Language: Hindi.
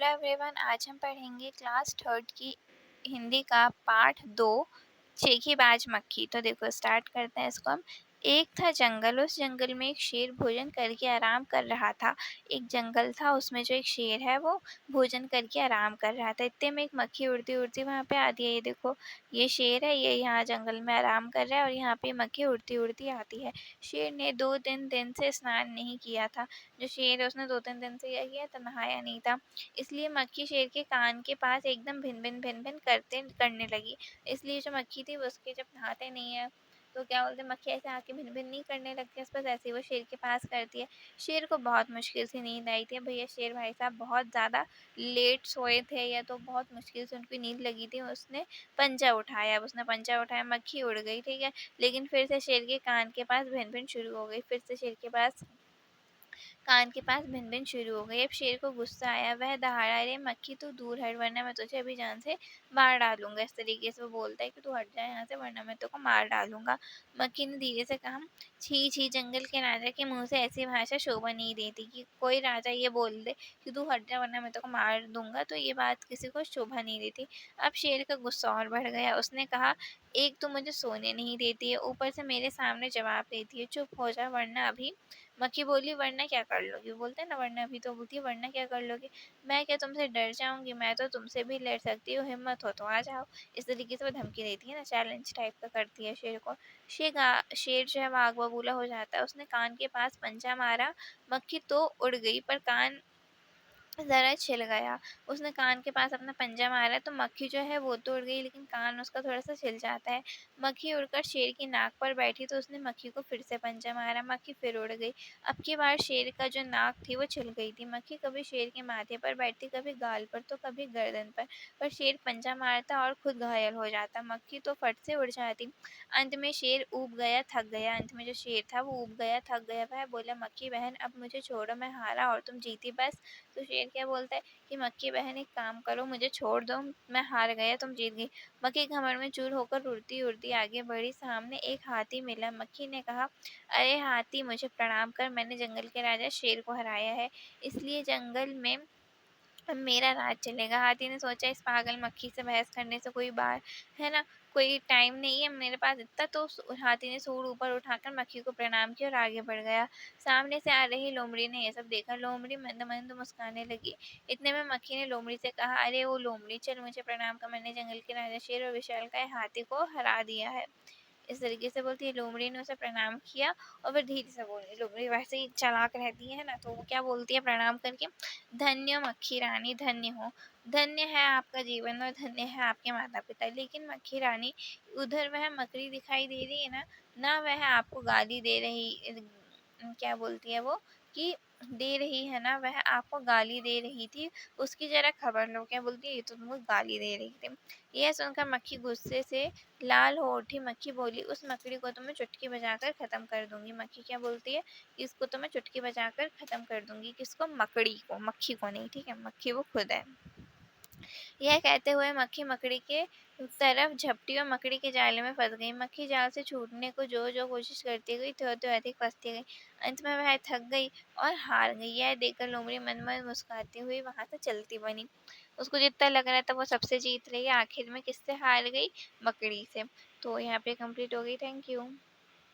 हेलो एवरीवन, आज हम पढ़ेंगे क्लास थर्ड की हिंदी का पाठ 2 चेखीबाज मक्खी। तो देखो स्टार्ट करते हैं इसको हम। एक था जंगल, उस जंगल में एक शेर भोजन करके आराम कर रहा था। एक जंगल था, उसमें जो एक शेर है वो भोजन करके आराम कर रहा था। इतने में एक मक्खी उड़ती उड़ती वहाँ पे आती है। ये देखो, ये शेर है, ये यहाँ जंगल में आराम कर रहा है और यहाँ पे मक्खी उड़ती उड़ती आती है। शेर ने 2-3 दिन से स्नान नहीं किया था। जो शेर है उसने 2-3 दिन से क्या किया था, नहाया नहीं था। इसलिए मक्खी शेर के कान के पास एकदम भिन-भिन करने लगी। इसलिए जो मक्खी थी वो उसके जब नहाते नहीं है तो क्या बोलते हैं, मक्खी ऐसे आके भिन-भिन नहीं करने लगती है, बस ऐसे ही वो शेर के पास करती है। शेर को बहुत मुश्किल से नींद आई थी। भैया शेर भाई साहब बहुत ज़्यादा लेट सोए थे या तो बहुत मुश्किल से उनको नींद लगी थी। उसने पंजा उठाया, अब उसने पंजा उठाया, मक्खी उड़ गई, ठीक है। लेकिन फिर से शेर के कान के पास भिन-भिन शुरू हो गई। फिर से शेर के पास कान के पास भिन-भिन शुरू हो गई। अब शेर को गुस्सा आया, वह दहाड़ा, अरे मक्खी तू दूर हट वरना मैं तुझे अभी जान से मार डालूँगा। इस तरीके से वो बोलता है कि तू हट जा यहाँ से वरना मैं तेरे को मार डालूँगा। मक्खी ने धीरे से कहा, छी छी, जंगल के राजा के मुँह से ऐसी भाषा शोभा नहीं देती कि कोई राजा ये बोल दे कि तू हट जा वरना मैं तेरे को मार दूँगा, तो ये बात किसी को शोभा नहीं देती। अब शेर का गुस्सा और बढ़ गया। उसने कहा, एक तो मुझे सोने नहीं देती है, ऊपर से मेरे सामने जवाब देती है, चुप हो जा वरना अभी। मक्खी बोली, वरना क्या कर लोगी? बोलते हैं ना वरना, अभी तो बोलती है वरना क्या कर लोगी? मैं क्या तुमसे डर जाऊँगी? मैं तो तुमसे भी लड़ सकती हूँ, हिम्मत हो तो आ जाओ। इस तरीके से वो धमकी देती है ना, चैलेंज टाइप का करती है शेर को। शेर जो है वो आग बबूला हो जाता है। उसने कान के पास पंजा मारा, मक्खी तो उड़ गई पर कान ज़रा छिल गया। उसने कान के पास अपना पंजा मारा तो मक्खी जो है वो तो उड़ गई लेकिन कान उसका थोड़ा-सा छिल जाता है। मक्खी उड़कर शेर की नाक पर बैठी तो उसने मक्खी को फिर से पंजा मारा, मक्खी फिर उड़ गई। अब की बार शेर का जो नाक थी वो छिल गई थी। मक्खी कभी शेर के माथे पर बैठती, कभी गाल पर तो कभी गर्दन पर शेर पंजा मारता और खुद घायल हो जाता। मक्खी तो फट से उड़ जाती। अंत में शेर ऊब गया, थक गया। अंत में जो शेर था वो ऊब गया, थक गया। वह बोला, मक्खी बहन अब मुझे छोड़ो, मैं हारा और तुम जीती बस। तो शेर क्या बोलता है कि मक्खी बहन एक काम करो, मुझे छोड़ दो, मैं हार गया, तुम जीत गई। मक्खी घमंड में चूर होकर उड़ती उड़ती आगे बढ़ी। सामने एक हाथी मिला। मक्खी ने कहा, अरे हाथी, मुझे प्रणाम कर, मैंने जंगल के राजा शेर को हराया है, इसलिए जंगल में अब मेरा राज चलेगा। हाथी ने सोचा, इस पागल मक्खी से बहस करने से कोई बात है ना, कोई टाइम नहीं है मेरे पास इतना। तो हाथी ने सूंड ऊपर उठाकर मक्खी को प्रणाम किया और आगे बढ़ गया। सामने से आ रही लोमड़ी ने ये सब देखा। लोमड़ी मंद मंद मुस्काने लगी। इतने में मक्खी ने लोमड़ी से कहा, अरे ओ लोमड़ी, चल मुझे प्रणाम कर, मैंने जंगल के राजा शेर और विशालकाय हाथी को हरा दिया है। इस तरीके से बोलती है। लोमड़ी ने उसे प्रणाम किया और फिर धीरे से बोली। लोमड़ी वैसे ही चालाक रहती है ना, तो वो क्या बोलती है प्रणाम करके, धन्य मक्खी रानी, धन्य हो, धन्य है आपका जीवन और धन्य है आपके माता पिता। लेकिन मक्खी रानी, उधर वह मकड़ी दिखाई दे रही है ना, ना वह आपको गाली दे रही, क्या बोलती है वो, कि दे रही है ना, वह आपको गाली दे रही थी, उसकी जरा खबर लो। क्या बोलती है, ये तो तुमको गाली दे रही थी। यह सुनकर मक्खी गुस्से से लाल हो उठी। मक्खी बोली, उस मकड़ी को तो मैं चुटकी बजाकर ख़त्म कर दूंगी। मक्खी क्या बोलती है, इसको तो मैं चुटकी बजाकर ख़त्म कर दूंगी। किसको? मकड़ी को, मक्खी को नहीं, ठीक है, मक्खी वो खुद है। यह कहते हुए मक्खी मकड़ी के तरफ झपटी और मकड़ी के जाले में फंस गई। मक्खी जाल से छूटने को जो जो कोशिश करती गई, तो अधिक फंसती गई। अंत में वह थक गई और हार गई। यह देखकर लोमड़ी मन मन मुस्कुराती हुई वहां से चलती बनी। उसको जितना लग रहा था वो सबसे जीत रही है, आखिर में किससे हार गई? मकड़ी से। तो यहाँ पे कंप्लीट हो गई। Thank you.